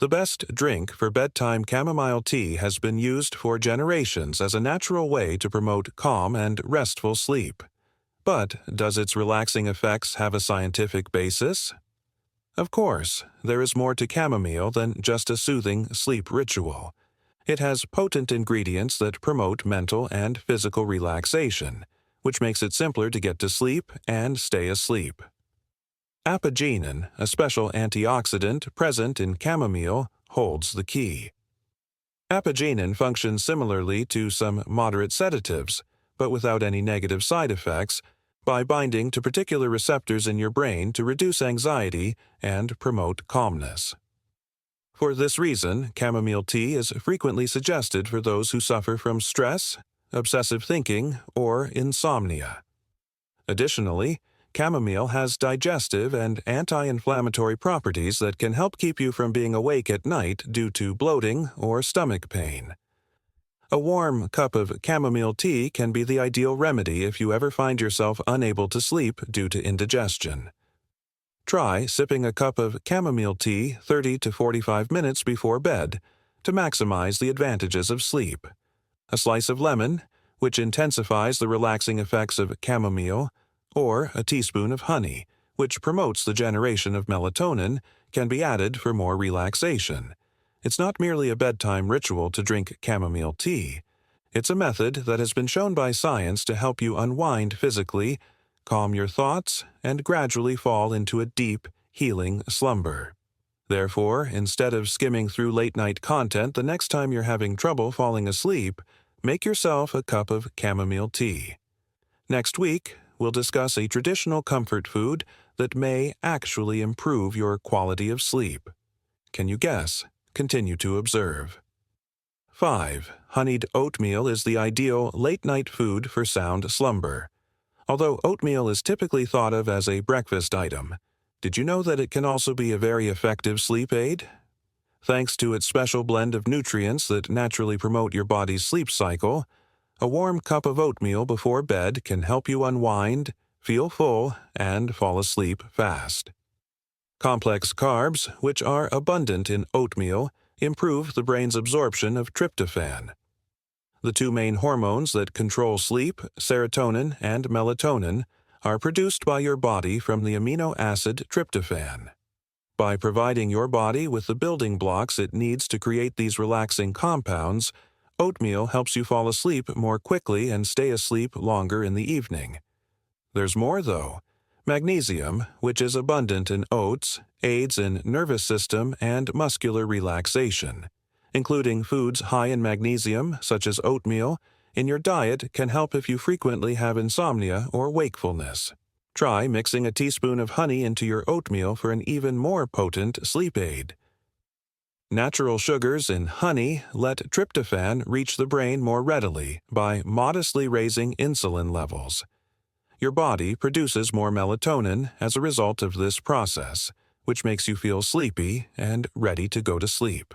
The best drink for bedtime chamomile tea has been used for generations as a natural way to promote calm and restful sleep. But does its relaxing effects have a scientific basis? Of course, there is more to chamomile than just a soothing sleep ritual. It has potent ingredients that promote mental and physical relaxation, which makes it simpler to get to sleep and stay asleep. Apigenin, a special antioxidant present in chamomile, holds the key. Apigenin functions similarly to some moderate sedatives, but without any negative side effects, by binding to particular receptors in your brain to reduce anxiety and promote calmness. For this reason, chamomile tea is frequently suggested for those who suffer from stress, obsessive thinking, or insomnia. Additionally, chamomile has digestive and anti-inflammatory properties that can help keep you from being awake at night due to bloating or stomach pain. A warm cup of chamomile tea can be the ideal remedy if you ever find yourself unable to sleep due to indigestion. Try sipping a cup of chamomile tea 30 to 45 minutes before bed to maximize the advantages of sleep. A slice of lemon, which intensifies the relaxing effects of chamomile, or a teaspoon of honey, which promotes the generation of melatonin, can be added for more relaxation. It's not merely a bedtime ritual to drink chamomile tea. It's a method that has been shown by science to help you unwind physically, calm your thoughts, and gradually fall into a deep, healing slumber. Therefore, instead of skimming through late-night content the next time you're having trouble falling asleep, make yourself a cup of chamomile tea. Next week, we'll discuss a traditional comfort food that may actually improve your quality of sleep. Can you guess? Continue to observe. 5. Honeyed oatmeal is the ideal late-night food for sound slumber. Although oatmeal is typically thought of as a breakfast item, did you know that it can also be a very effective sleep aid? Thanks to its special blend of nutrients that naturally promote your body's sleep cycle, a warm cup of oatmeal before bed can help you unwind, feel full, and fall asleep fast. Complex carbs, which are abundant in oatmeal, improve the brain's absorption of tryptophan. The two main hormones that control sleep, serotonin and melatonin, are produced by your body from the amino acid tryptophan. By providing your body with the building blocks it needs to create these relaxing compounds, oatmeal helps you fall asleep more quickly and stay asleep longer in the evening. There's more, though. Magnesium, which is abundant in oats, aids in nervous system and muscular relaxation. Including foods high in magnesium, such as oatmeal, in your diet can help if you frequently have insomnia or wakefulness. Try mixing a teaspoon of honey into your oatmeal for an even more potent sleep aid. Natural sugars in honey let tryptophan reach the brain more readily by modestly raising insulin levels. Your body produces more melatonin as a result of this process, which makes you feel sleepy and ready to go to sleep.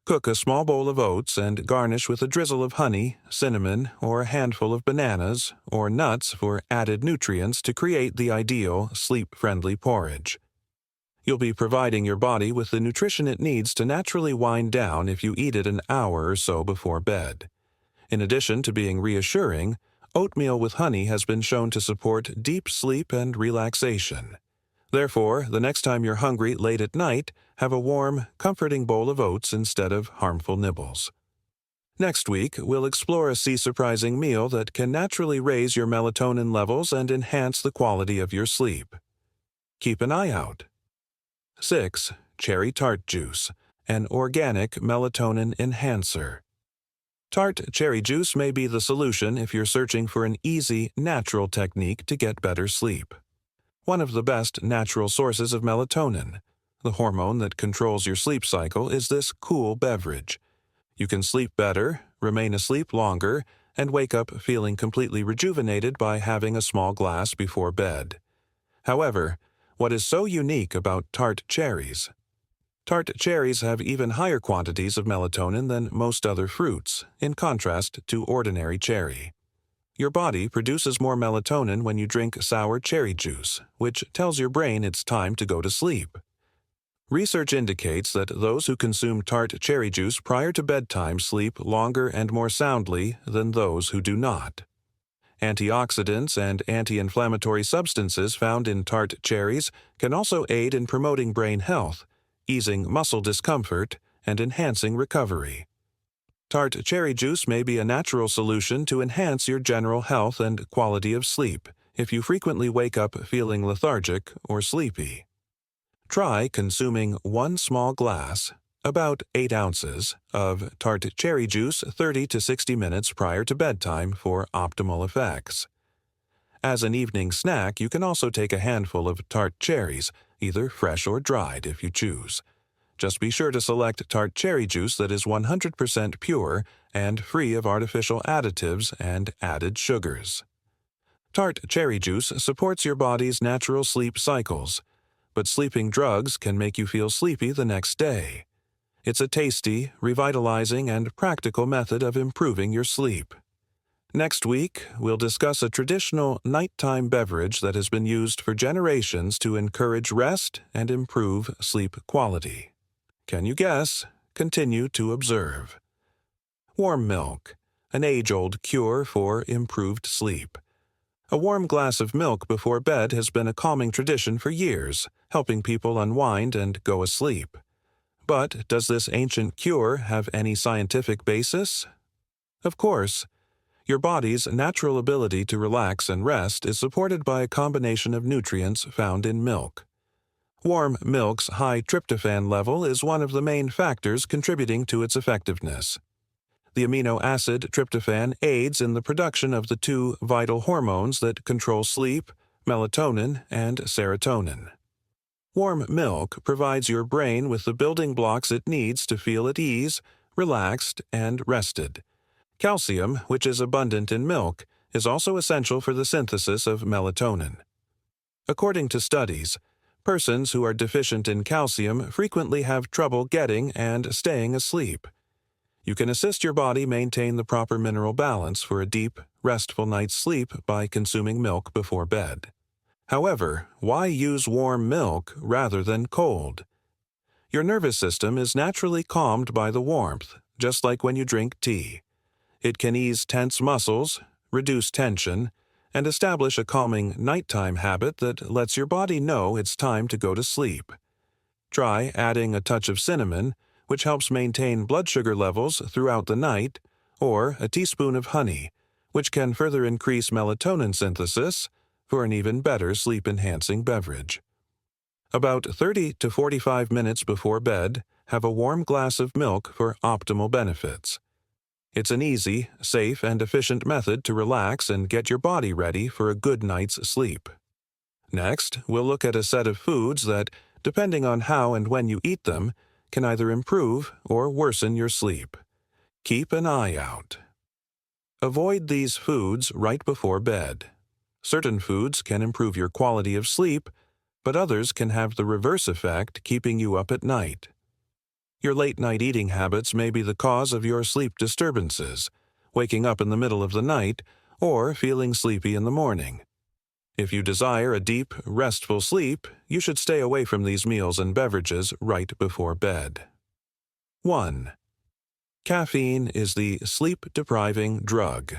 Cook a small bowl of oats and garnish with a drizzle of honey, cinnamon, or a handful of bananas or nuts for added nutrients to create the ideal sleep-friendly porridge. You'll be providing your body with the nutrition it needs to naturally wind down if you eat it an hour or so before bed. In addition to being reassuring, oatmeal with honey has been shown to support deep sleep and relaxation. Therefore, the next time you're hungry late at night, have a warm, comforting bowl of oats instead of harmful nibbles. Next week, we'll explore a sea-surprising meal that can naturally raise your melatonin levels and enhance the quality of your sleep. Keep an eye out. 6. Cherry tart juice, an organic melatonin enhancer. Tart cherry juice may be the solution if you're searching for an easy, natural technique to get better sleep. One of the best natural sources of melatonin, the hormone that controls your sleep cycle, is this cool beverage. You can sleep better, remain asleep longer, and wake up feeling completely rejuvenated by having a small glass before bed. However, what is so unique about tart cherries? Tart cherries have even higher quantities of melatonin than most other fruits, in contrast to ordinary cherry. Your body produces more melatonin when you drink sour cherry juice, which tells your brain it's time to go to sleep. Research indicates that those who consume tart cherry juice prior to bedtime sleep longer and more soundly than those who do not. Antioxidants and anti-inflammatory substances found in tart cherries can also aid in promoting brain health, easing muscle discomfort, and enhancing recovery. Tart cherry juice may be a natural solution to enhance your general health and quality of sleep if you frequently wake up feeling lethargic or sleepy. Try consuming one small glass, about 8 ounces, of tart cherry juice 30 to 60 minutes prior to bedtime for optimal effects. As an evening snack, you can also take a handful of tart cherries, either fresh or dried if you choose. Just be sure to select tart cherry juice that is 100% pure and free of artificial additives and added sugars. Tart cherry juice supports your body's natural sleep cycles, but sleeping drugs can make you feel sleepy the next day. It's a tasty, revitalizing, and practical method of improving your sleep. Next week, we'll discuss a traditional nighttime beverage that has been used for generations to encourage rest and improve sleep quality. Can you guess? Continue to observe. Warm milk, an age-old cure for improved sleep. A warm glass of milk before bed has been a calming tradition for years, helping people unwind and go asleep. But does this ancient cure have any scientific basis? Of course. Your body's natural ability to relax and rest is supported by a combination of nutrients found in milk. Warm milk's high tryptophan level is one of the main factors contributing to its effectiveness. The amino acid tryptophan aids in the production of the two vital hormones that control sleep, melatonin and serotonin. Warm milk provides your brain with the building blocks it needs to feel at ease, relaxed, and rested. Calcium, which is abundant in milk, is also essential for the synthesis of melatonin. According to studies, persons who are deficient in calcium frequently have trouble getting and staying asleep. You can assist your body maintain the proper mineral balance for a deep, restful night's sleep by consuming milk before bed. However, why use warm milk rather than cold? Your nervous system is naturally calmed by the warmth, just like when you drink tea. It can ease tense muscles, reduce tension, and establish a calming nighttime habit that lets your body know it's time to go to sleep. Try adding a touch of cinnamon, which helps maintain blood sugar levels throughout the night, or a teaspoon of honey, which can further increase melatonin synthesis for an even better sleep-enhancing beverage. About 30 to 45 minutes before bed, have a warm glass of milk for optimal benefits. It's an easy, safe, and efficient method to relax and get your body ready for a good night's sleep. Next, we'll look at a set of foods that, depending on how and when you eat them, can either improve or worsen your sleep. Keep an eye out. Avoid these foods right before bed. Certain foods can improve your quality of sleep, but others can have the reverse effect, keeping you up at night. Your late-night eating habits may be the cause of your sleep disturbances, waking up in the middle of the night, or feeling sleepy in the morning. If you desire a deep, restful sleep, you should stay away from these meals and beverages right before bed. 1. Caffeine is the sleep-depriving drug.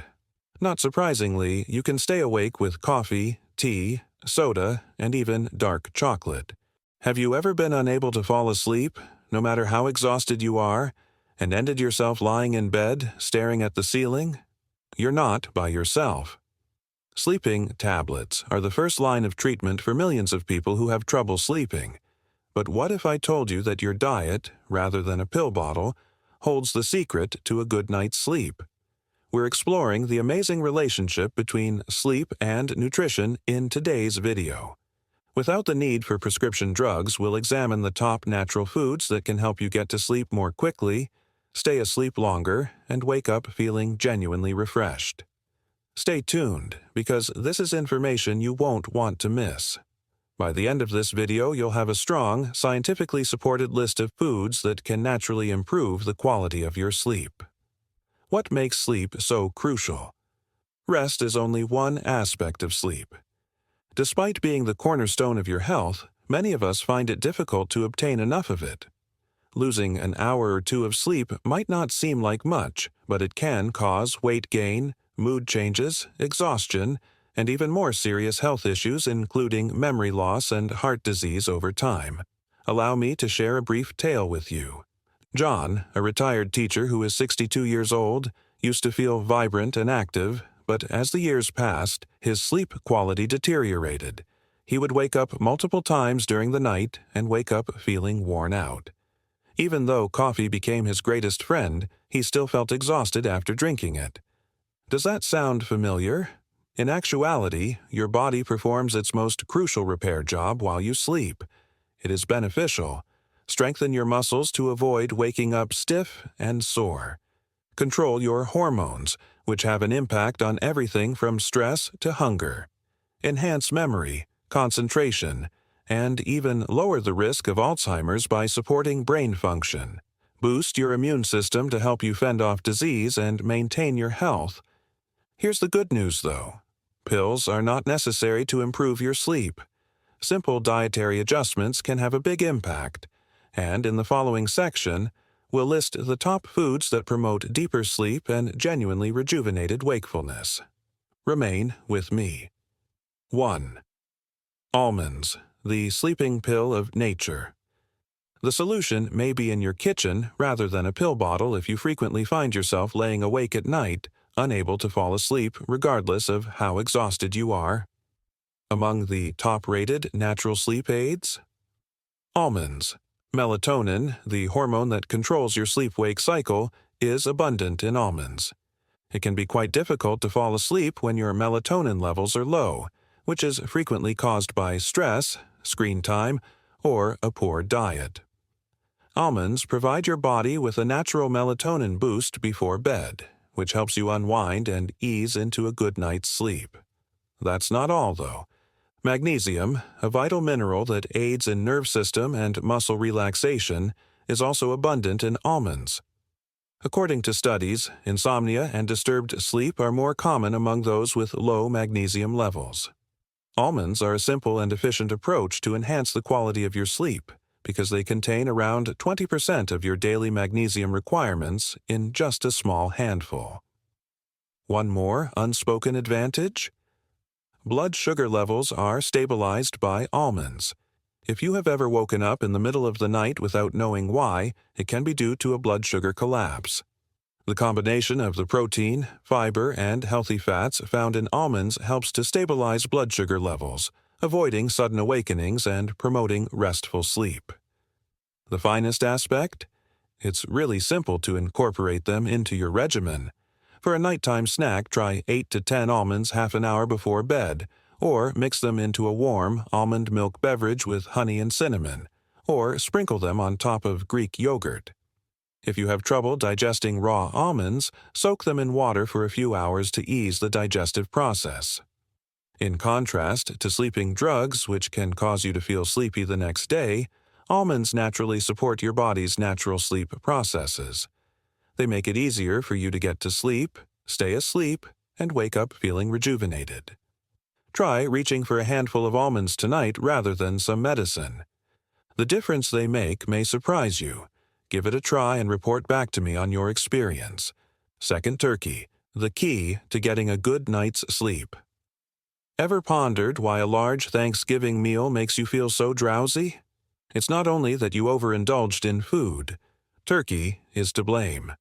Not surprisingly, you can stay awake with coffee, tea, soda, and even dark chocolate. Have you ever been unable to fall asleep, no matter how exhausted you are, and ended yourself lying in bed, staring at the ceiling? You're not by yourself. Sleeping tablets are the first line of treatment for millions of people who have trouble sleeping. But what if I told you that your diet, rather than a pill bottle, holds the secret to a good night's sleep? We're exploring the amazing relationship between sleep and nutrition in today's video. Without the need for prescription drugs, we'll examine the top natural foods that can help you get to sleep more quickly, stay asleep longer, and wake up feeling genuinely refreshed. Stay tuned, because this is information you won't want to miss. By the end of this video, you'll have a strong, scientifically supported list of foods that can naturally improve the quality of your sleep. What makes sleep so crucial? Rest is only one aspect of sleep. Despite being the cornerstone of your health, many of us find it difficult to obtain enough of it. Losing an hour or two of sleep might not seem like much, but it can cause weight gain, mood changes, exhaustion, and even more serious health issues, including memory loss and heart disease over time. Allow me to share a brief tale with you. John, a retired teacher who is 62 years old, used to feel vibrant and active, but as the years passed, his sleep quality deteriorated. He would wake up multiple times during the night and wake up feeling worn out. Even though coffee became his greatest friend, he still felt exhausted after drinking it. Does that sound familiar? In actuality, your body performs its most crucial repair job while you sleep. It is beneficial. Strengthen your muscles to avoid waking up stiff and sore. Control your hormones, which have an impact on everything from stress to hunger. Enhance memory, concentration, and even lower the risk of Alzheimer's by supporting brain function. Boost your immune system to help you fend off disease and maintain your health. Here's the good news, though. Pills are not necessary to improve your sleep. Simple dietary adjustments can have a big impact, and in the following section, we'll list the top foods that promote deeper sleep and genuinely rejuvenated wakefulness. Remain with me. 1. Almonds, the sleeping pill of nature. The solution may be in your kitchen rather than a pill bottle if you frequently find yourself laying awake at night, unable to fall asleep regardless of how exhausted you are. Among the top-rated natural sleep aids: almonds. Melatonin, the hormone that controls your sleep-wake cycle, is abundant in almonds. It can be quite difficult to fall asleep when your melatonin levels are low, which is frequently caused by stress, screen time, or a poor diet. Almonds provide your body with a natural melatonin boost before bed, which helps you unwind and ease into a good night's sleep. That's not all, though. Magnesium, a vital mineral that aids in nerve system and muscle relaxation, is also abundant in almonds. According to studies, insomnia and disturbed sleep are more common among those with low magnesium levels. Almonds are a simple and efficient approach to enhance the quality of your sleep because they contain around 20% of your daily magnesium requirements in just a small handful. One more unspoken advantage: blood sugar levels are stabilized by almonds. If you have ever woken up in the middle of the night without knowing why, it can be due to a blood sugar collapse. The combination of the protein, fiber, and healthy fats found in almonds helps to stabilize blood sugar levels, avoiding sudden awakenings and promoting restful sleep. The finest aspect? It's really simple to incorporate them into your regimen. For a nighttime snack, try 8 to 10 almonds half an hour before bed, or mix them into a warm almond milk beverage with honey and cinnamon, or sprinkle them on top of Greek yogurt. If you have trouble digesting raw almonds, soak them in water for a few hours to ease the digestive process. In contrast to sleeping drugs, which can cause you to feel sleepy the next day, almonds naturally support your body's natural sleep processes. They make it easier for you to get to sleep, stay asleep, and wake up feeling rejuvenated. Try reaching for a handful of almonds tonight rather than some medicine. The difference they make may surprise you. Give it a try and report back to me on your experience. Second turkey, the key to getting a good night's sleep. Ever pondered why a large Thanksgiving meal makes you feel so drowsy? It's not only that you overindulged in food. Turkey is to blame.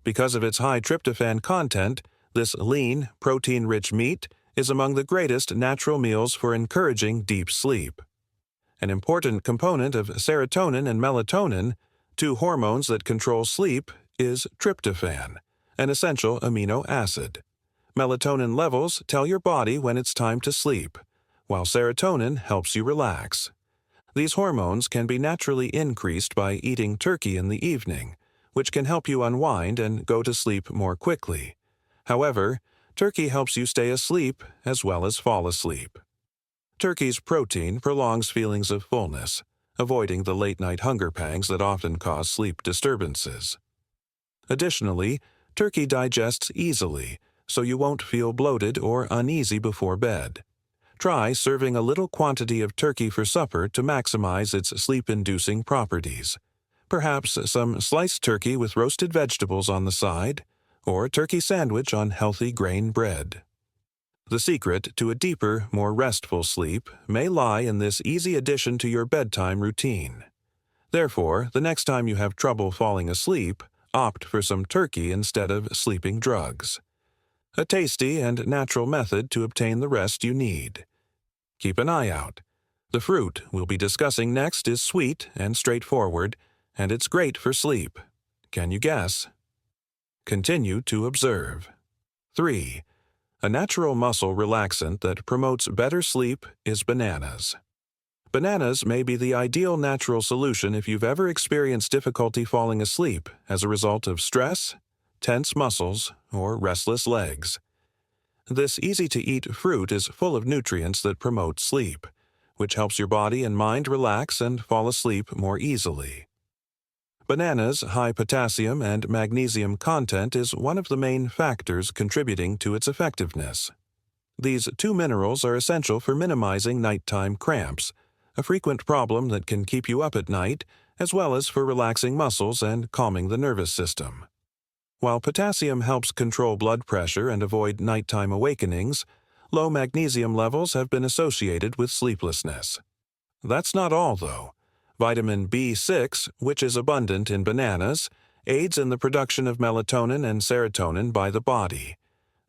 Because of its high tryptophan content, this lean, protein-rich meat is among the greatest natural meals for encouraging deep sleep. An important component of serotonin and melatonin, two hormones that control sleep, is tryptophan, an essential amino acid. Melatonin levels tell your body when it's time to sleep, while serotonin helps you relax. These hormones can be naturally increased by eating turkey in the evening, which can help you unwind and go to sleep more quickly. However, turkey helps you stay asleep as well as fall asleep. Turkey's protein prolongs feelings of fullness, avoiding the late-night hunger pangs that often cause sleep disturbances. Additionally, turkey digests easily, so you won't feel bloated or uneasy before bed. Try serving a little quantity of turkey for supper to maximize its sleep-inducing properties. Perhaps some sliced turkey with roasted vegetables on the side, or a turkey sandwich on healthy grain bread. The secret to a deeper, more restful sleep may lie in this easy addition to your bedtime routine. Therefore, the next time you have trouble falling asleep, opt for some turkey instead of sleeping drugs. A tasty and natural method to obtain the rest you need. Keep an eye out. The fruit we'll be discussing next is sweet and straightforward, and it's great for sleep. Can you guess? Continue to observe. 3. A natural muscle relaxant that promotes better sleep is bananas. Bananas may be the ideal natural solution if you've ever experienced difficulty falling asleep as a result of stress, tense muscles, or restless legs. This easy-to-eat fruit is full of nutrients that promote sleep, which helps your body and mind relax and fall asleep more easily. Bananas' high potassium and magnesium content is one of the main factors contributing to its effectiveness. These two minerals are essential for minimizing nighttime cramps, a frequent problem that can keep you up at night, as well as for relaxing muscles and calming the nervous system. While potassium helps control blood pressure and avoid nighttime awakenings, low magnesium levels have been associated with sleeplessness. That's not all, though. Vitamin B6, which is abundant in bananas, aids in the production of melatonin and serotonin by the body.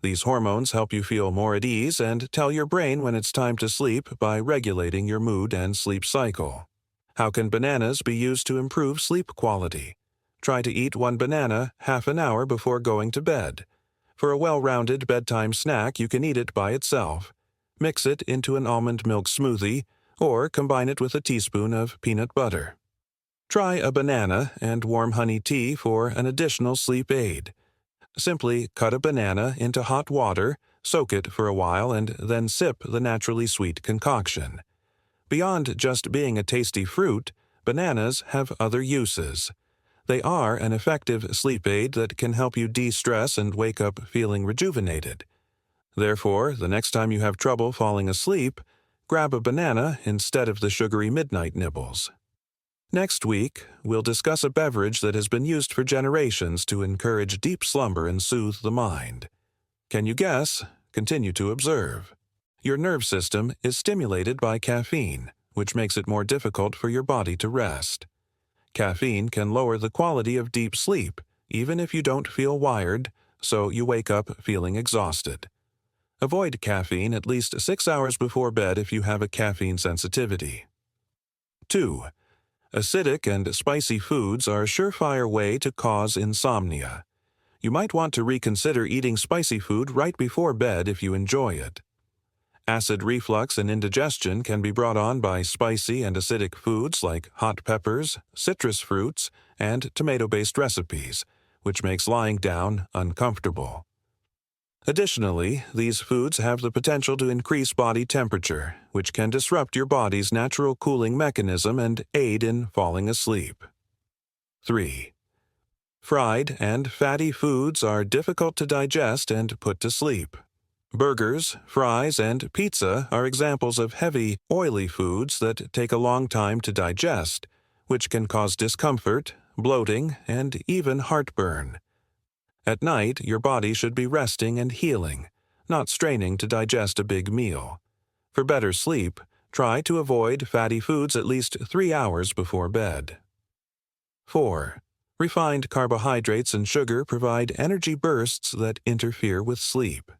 These hormones help you feel more at ease and tell your brain when it's time to sleep by regulating your mood and sleep cycle. How can bananas be used to improve sleep quality? Try to eat one banana half an hour before going to bed. For a well-rounded bedtime snack, you can eat it by itself. Mix it into an almond milk smoothie, or combine it with a teaspoon of peanut butter. Try a banana and warm honey tea for an additional sleep aid. Simply cut a banana into hot water, soak it for a while, and then sip the naturally sweet concoction. Beyond just being a tasty fruit, bananas have other uses. They are an effective sleep aid that can help you de-stress and wake up feeling rejuvenated. Therefore, the next time you have trouble falling asleep, grab a banana instead of the sugary midnight nibbles. Next week, we'll discuss a beverage that has been used for generations to encourage deep slumber and soothe the mind. Can you guess? Continue to observe. Your nerve system is stimulated by caffeine, which makes it more difficult for your body to rest. Caffeine can lower the quality of deep sleep, even if you don't feel wired, so you wake up feeling exhausted. Avoid caffeine at least 6 hours before bed if you have a caffeine sensitivity. 2. Acidic and spicy foods are a surefire way to cause insomnia. You might want to reconsider eating spicy food right before bed if you enjoy it. Acid reflux and indigestion can be brought on by spicy and acidic foods like hot peppers, citrus fruits, and tomato-based recipes, which makes lying down uncomfortable. Additionally, these foods have the potential to increase body temperature, which can disrupt your body's natural cooling mechanism and aid in falling asleep. 3. Fried and fatty foods are difficult to digest and put to sleep. Burgers, fries, and pizza are examples of heavy, oily foods that take a long time to digest, which can cause discomfort, bloating, and even heartburn. At night, your body should be resting and healing, not straining to digest a big meal. For better sleep, try to avoid fatty foods at least 3 hours before bed. 4. Refined carbohydrates and sugar provide energy bursts that interfere with sleep.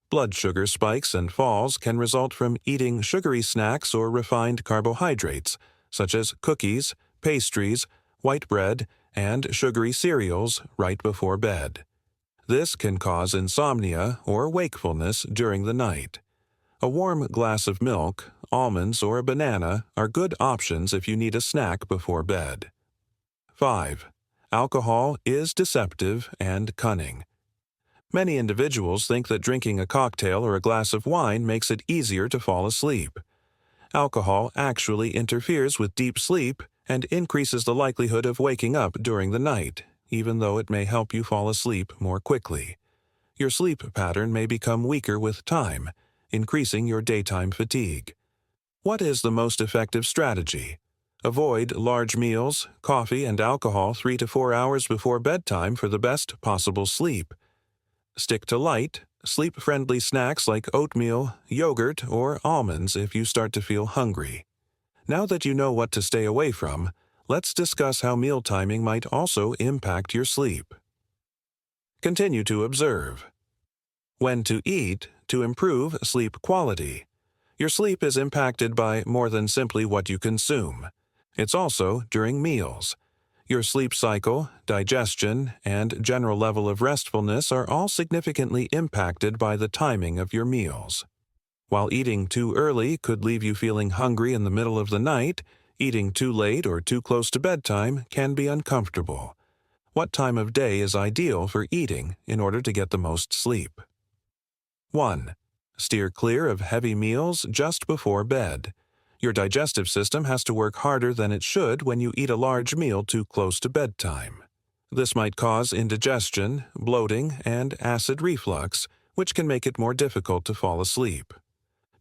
Blood sugar spikes and falls can result from eating sugary snacks or refined carbohydrates, such as cookies, pastries, white bread, and sugary cereals right before bed. This can cause insomnia or wakefulness during the night. A warm glass of milk, almonds, or a banana are good options if you need a snack before bed. 5. Alcohol is deceptive and cunning. Many individuals think that drinking a cocktail or a glass of wine makes it easier to fall asleep. Alcohol actually interferes with deep sleep and increases the likelihood of waking up during the night, even though it may help you fall asleep more quickly. Your sleep pattern may become weaker with time, increasing your daytime fatigue. What is the most effective strategy? Avoid large meals, coffee, and alcohol 3 to 4 hours before bedtime for the best possible sleep. Stick to light, sleep-friendly snacks like oatmeal, yogurt, or almonds if you start to feel hungry. Now that you know what to stay away from, let's discuss how meal timing might also impact your sleep. Continue to observe. When to eat to improve sleep quality. Your sleep is impacted by more than simply what you consume. It's also during meals. Your sleep cycle, digestion, and general level of restfulness are all significantly impacted by the timing of your meals. While eating too early could leave you feeling hungry in the middle of the night, eating too late or too close to bedtime can be uncomfortable. What time of day is ideal for eating in order to get the most sleep? 1. Steer clear of heavy meals just before bed. Your digestive system has to work harder than it should when you eat a large meal too close to bedtime. This might cause indigestion, bloating, and acid reflux, which can make it more difficult to fall asleep.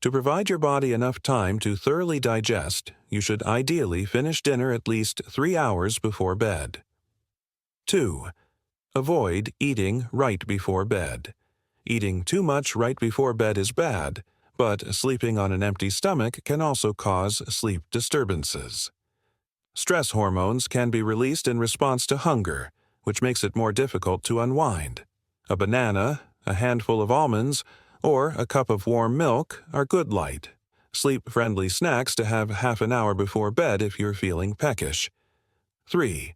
To provide your body enough time to thoroughly digest, you should ideally finish dinner at least 3 hours before bed. 2. Avoid eating right before bed. Eating too much right before bed is bad, but sleeping on an empty stomach can also cause sleep disturbances. Stress hormones can be released in response to hunger, which makes it more difficult to unwind. A banana, a handful of almonds, or a cup of warm milk are good light, sleep-friendly snacks to have half an hour before bed if you're feeling peckish. 3.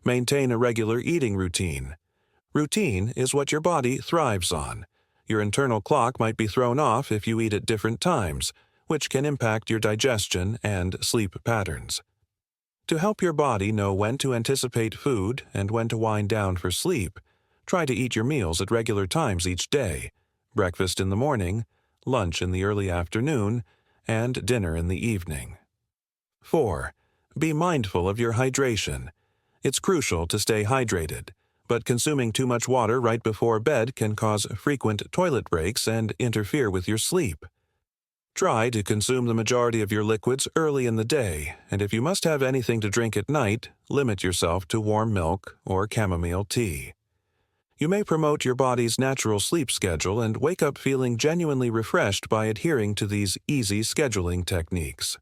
Maintain a regular eating routine. Routine is what your body thrives on. Your internal clock might be thrown off if you eat at different times, which can impact your digestion and sleep patterns. To help your body know when to anticipate food and when to wind down for sleep, try to eat your meals at regular times each day: breakfast in the morning, lunch in the early afternoon, and dinner in the evening. 4. Be mindful of your hydration. It's crucial to stay hydrated, but consuming too much water right before bed can cause frequent toilet breaks and interfere with your sleep. Try to consume the majority of your liquids early in the day, and if you must have anything to drink at night, limit yourself to warm milk or chamomile tea. You may promote your body's natural sleep schedule and wake up feeling genuinely refreshed by adhering to these easy scheduling techniques.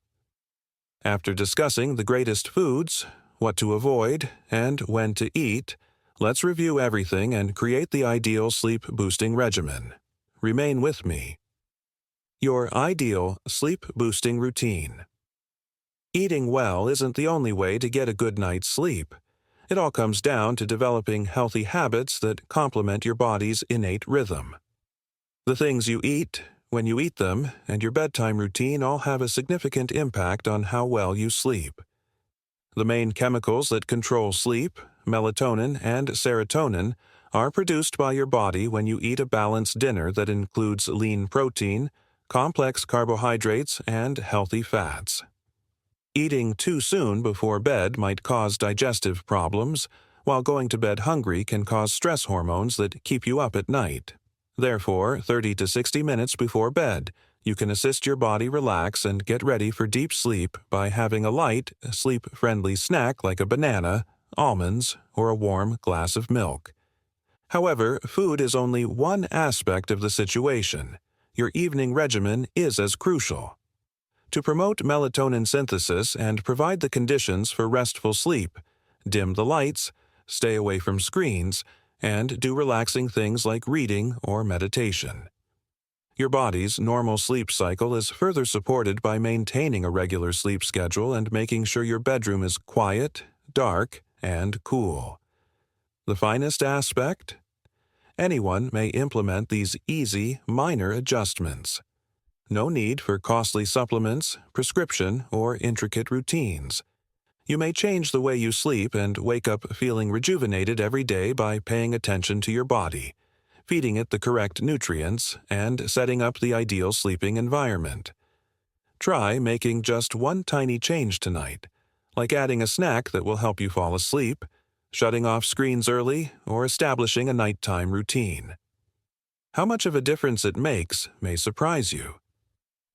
After discussing the greatest foods, what to avoid, and when to eat, let's review everything and create the ideal sleep-boosting regimen. Remain with me. Your ideal sleep-boosting routine. Eating well isn't the only way to get a good night's sleep. It all comes down to developing healthy habits that complement your body's innate rhythm. The things you eat, when you eat them, and your bedtime routine all have a significant impact on how well you sleep. The main chemicals that control sleep, melatonin and serotonin, are produced by your body when you eat a balanced dinner that includes lean protein, complex carbohydrates, and healthy fats. Eating too soon before bed might cause digestive problems, while going to bed hungry can cause stress hormones that keep you up at night. Therefore, 30 to 60 minutes before bed, you can assist your body relax and get ready for deep sleep by having a light, sleep-friendly snack like a banana, almonds, or a warm glass of milk. However, food is only one aspect of the situation. Your evening regimen is as crucial. To promote melatonin synthesis and provide the conditions for restful sleep, dim the lights, stay away from screens, and do relaxing things like reading or meditation. Your body's normal sleep cycle is further supported by maintaining a regular sleep schedule and making sure your bedroom is quiet, dark, and cool. The finest aspect? Anyone may implement these easy, minor adjustments. No need for costly supplements, prescription, or intricate routines. You may change the way you sleep and wake up feeling rejuvenated every day by paying attention to your body, feeding it the correct nutrients, and setting up the ideal sleeping environment. Try making just one tiny change tonight, like adding a snack that will help you fall asleep, shutting off screens early, or establishing a nighttime routine. How much of a difference it makes may surprise you.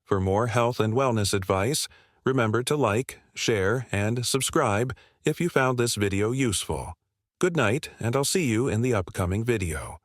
For more health and wellness advice, remember to like, share, and subscribe if you found this video useful. Good night, and I'll see you in the upcoming video.